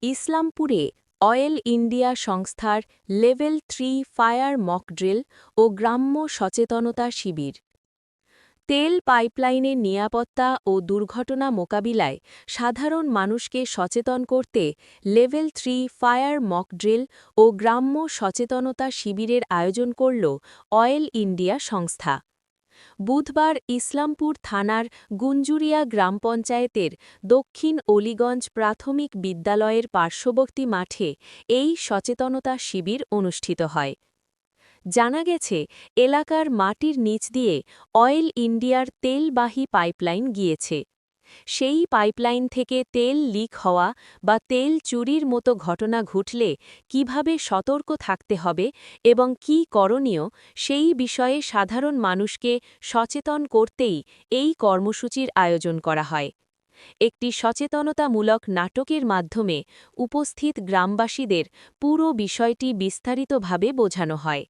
ইসলামপুরে oil India সংস্থার level 3 fire mock drill ও গ্রাম্য সচেতনতা শিবির। তেল পাইপলাইনের নিরাপত্তা ও দুর্ঘটনা মোকাবিলায় সাধারণ মানুষকে সচেতন করতে লেভেল 3 ফায়ার মক ড্রিল ও গ্রাম্য সচেতনতা শিবিরের আয়োজন করল অয়েল ইন্ডিয়া সংস্থা। বুধবার ইসলামপুর থানার গুঞ্জুরিয়া গ্রাম পঞ্চায়েতের দক্ষিণ অলিগঞ্জ প্রাথমিক বিদ্যালয়ের পার্শ্ববর্তী মাঠে এই সচেতনতা শিবির অনুষ্ঠিত হয়। জানা গেছে, এলাকার মাটির নিচ দিয়ে অয়েল ইন্ডিয়ার তেলবাহী পাইপলাইন গিয়েছে। সেই পাইপলাইন থেকে তেল লিক হওয়া বা তেল চুরির মতো ঘটনা ঘটলে কিভাবে সতর্ক থাকতে হবে এবং কী করণীয়, সেই বিষয়ে সাধারণ মানুষকে সচেতন করতেই এই কর্মসূচির আয়োজন করা হয়। একটি সচেতনতামূলক নাটকের মাধ্যমে উপস্থিত গ্রামবাসীদের পুরো বিষয়টি বিস্তারিতভাবে বোঝানো হয়।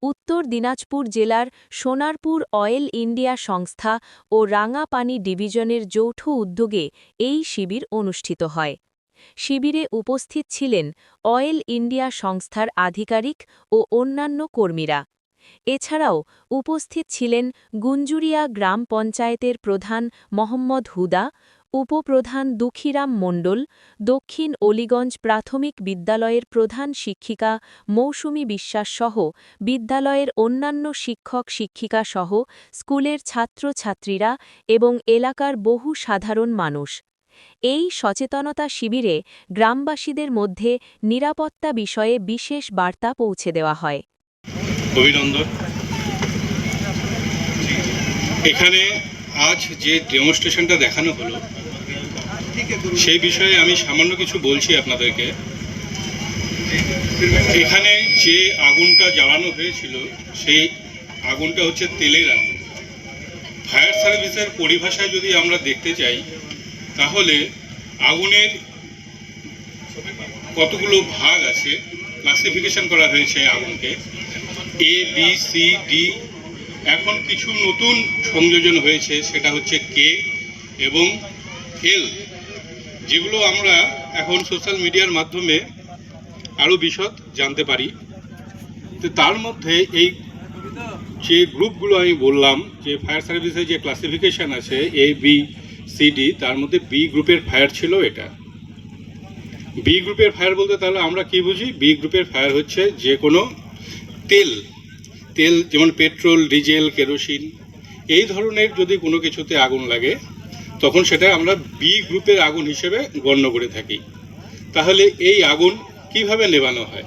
উত্তর দিনাজপুর জেলার সোনারপুর অয়েল ইন্ডিয়া সংস্থা ও রাঙাপানি ডিভিশনের যৌথ উদ্যোগে এই শিবির অনুষ্ঠিত হয়। শিবিরে উপস্থিত ছিলেন অয়েল ইন্ডিয়া সংস্থার আধিকারিক ও অন্যান্য কর্মীরা। এছাড়াও উপস্থিত ছিলেন গুঞ্জুরিয়া গ্রাম পঞ্চায়েতের প্রধান মোহাম্মদ হুদা, উপপ্রধান দুঃখীরাম মণ্ডল, দক্ষিণ অলিগঞ্জ প্রাথমিক বিদ্যালয়ের প্রধান শিক্ষিকা মৌসুমী বিশ্বাস সহ বিদ্যালয়ের অন্যান্য শিক্ষক শিক্ষিকা সহ স্কুলের ছাত্রছাত্রীরা এবং এলাকার বহু সাধারণ মানুষ। এই সচেতনতা শিবিরে গ্রামবাসীদের মধ্যে নিরাপত্তা বিষয়ে বিশেষ বার্তা পৌঁছে দেওয়া হয়। অভিনন্দন। এখানে আজ যে ডেমনস্ট্রেশনটা দেখানো হলো সেই বিষয়ে আমি সামান্য কিছু বলছি আপনাদেরকে। এখানে যে আগুনটা জ্বালানো হয়েছিল সেই আগুনটা হচ্ছে তেলের আগুন। ফায়ার সার্ভিসের পরিভাষায় যদি আমরা দেখতে চাই তাহলে আগুনের কতগুলো ভাগ আছে, ক্লাসিফিকেশন করা হয়েছে আগুনকে এ, বি, সি, ডি। এখন কিছু নতুন সংযোজন হয়েছে, সেটা হচ্ছে কে এবং এল, যেগুলো আমরা এখন সোশ্যাল মিডিয়ার মাধ্যমে আরও বিশদ জানতে পারি। তো তার মধ্যে এই যে গ্রুপগুলো আমি বললাম, যে ফায়ার সার্ভিসের যে ক্লাসিফিকেশান আছে এ, বি, সি, ডি, তার মধ্যে বি গ্রুপের ফায়ার ছিল এটা। বি গ্রুপের ফায়ার বলতে তাহলে আমরা কি বুঝি? বি গ্রুপের ফায়ার হচ্ছে যে কোনো তেল যেমন পেট্রোল, ডিজেল, কেরোসিন, এই ধরনের যদি কোনো কিছুতে আগুন লাগে তখন সেটা আমরা বি গ্রুপের আগুন হিসেবে গণ্য করে থাকি। তাহলে এই আগুন কিভাবে নেভানো হয়?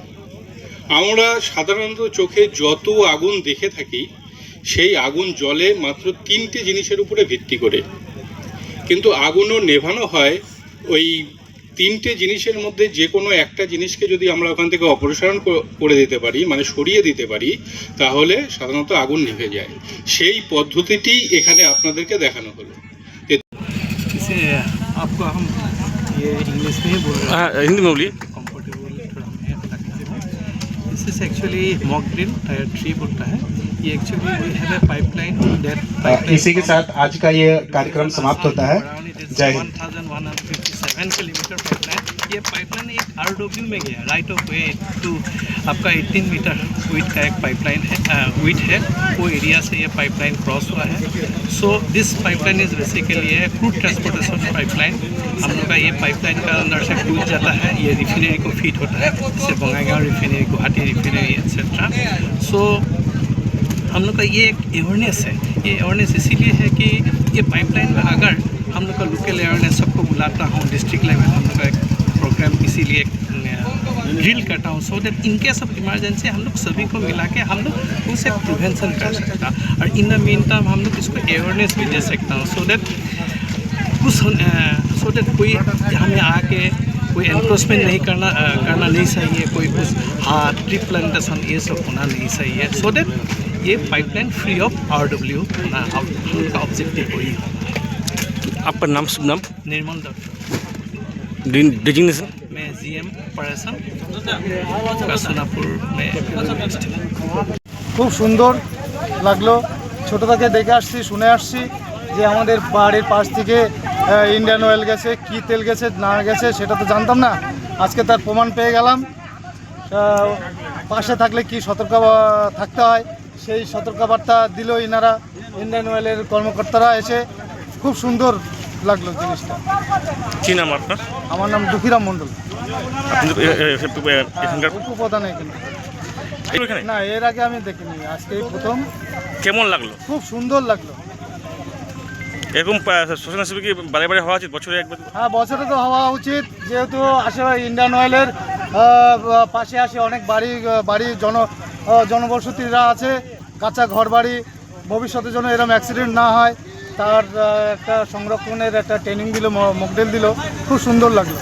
আমরা সাধারণত চোখে যত আগুন দেখে থাকি সেই আগুন জ্বলে মাত্র 3টে জিনিসের উপরে ভিত্তি করে, কিন্তু আগুনও নেভানো হয় ওই 3টে জিনিসের মধ্যে যে কোনো একটা জিনিসকে যদি আমরা ওখান থেকে অপসারণ করে দিতে পারি, মানে সরিয়ে দিতে পারি, তাহলে সাধারণত আগুন নিভে যায়। সেই পদ্ধতিটি এখানে আপনাদেরকে দেখানো হলো। हिंदी में बोलिए। This is actually mock drill tier 3 बोलता है। ये actually we have a pipeline that इसी के साथ आज का ये कार्यक्रम समाप्त होता है। जय हिंद। 1157 किलोमीटर पाइपलाइन, ये पाइपलाइन एक आरडब्ल्यू में गया, राइट ऑफ वे टू आपका 18 मीटर विथ का एक पाइपलाइन है, विथ है, वो एरिया से ये पाइपलाइन क्रॉस हुआ है। So this pipeline is basically है क्रूड ट्रांसपोर्टेशन पाइपलाइन। हम लोग का ये पाइपलाइन का अंदर से क्रूड जाता है, ये रिफाइनरी को फीड होता है, जैसे Bongaigaon refinery, Guwahati refinery etcetera. So हम लोग का ये एक अवेयरनेस है। ये अवेयरनेस इसीलिए है कि ये पाइपलाइन में अगर हम लोग का लोकल अवेयरनेस सबको बुलाता हूँ, डिस्ट्रिक्ट लेवल हम लोग का एक प्रोग्राम इसीलिए ड्रिल करता हूँ, so that in case of emergency हम लोग सभी को मिला के हम लोग उसे प्रिवेंशन कर सकता, और इन द मीन टाइम हम लोग इसको अवेयरनेस भी दे सकता हूँ, सो दैट कोई हमें आके कोई एनक्रोचमेंट नहीं करना नहीं चाहिए, कोई कुछ ट्री प्लांटेशन ये सब होना नहीं चाहिए, सो दैट ये पाइपलाइन फ्री ऑफ आरडब्ल्यू होना हम लोग का ऑब्जेक्टिव वही है। आपका नाम, शुभ नाम? निर्मल दत्त। डिजिग्नेशन? मैं GM ऑपरेशन সোনারপুর में। খুব সুন্দর লাগলো, ছোটো থেকে দেখে আসছি, শুনে আসছি যে আমাদের পাহাড়ের পাশ থেকে ইন্ডিয়ান অয়েল গেছে, কি তেল গেছে না গেছে সেটা তো জানতাম না। আজকে তার প্রমাণ পেয়ে গেলাম। পাশে থাকলে কি সতর্ক থাকতে হয় সেই সতর্কবার্তা দিল ইনারা, ইন্ডিয়ান অয়েলের কর্মকর্তারা এসে। খুব সুন্দর লাগলো জিনিসটা। কি নাম আপনার? আমার নাম দুঃখীরাম মণ্ডল, আপনি এখানকার উপপ্রধান এখানে। এখানে না, এর আগে আমি দেখিনি, আজকেই প্রথম। কেমন লাগলো? খুব সুন্দর লাগলো। এরকম স্বেচ্ছাসেবী কি বারে বারে হওয়া উচিত, বছরে একবার? হ্যাঁ, বছরে তো হওয়া উচিত, যেহেতু আশেপাশে ইন্ডিয়ান অয়েলের পাশে আসে অনেক বাড়ি জনবসতিরা আছে, কাঁচা ঘর বাড়ি। ভবিষ্যতের জন্য এরকম অ্যাক্সিডেন্ট না হয় তার একটা সংরক্ষণের একটা ট্রেনিং দিল, মকডেল দিল। খুব সুন্দর লাগলো।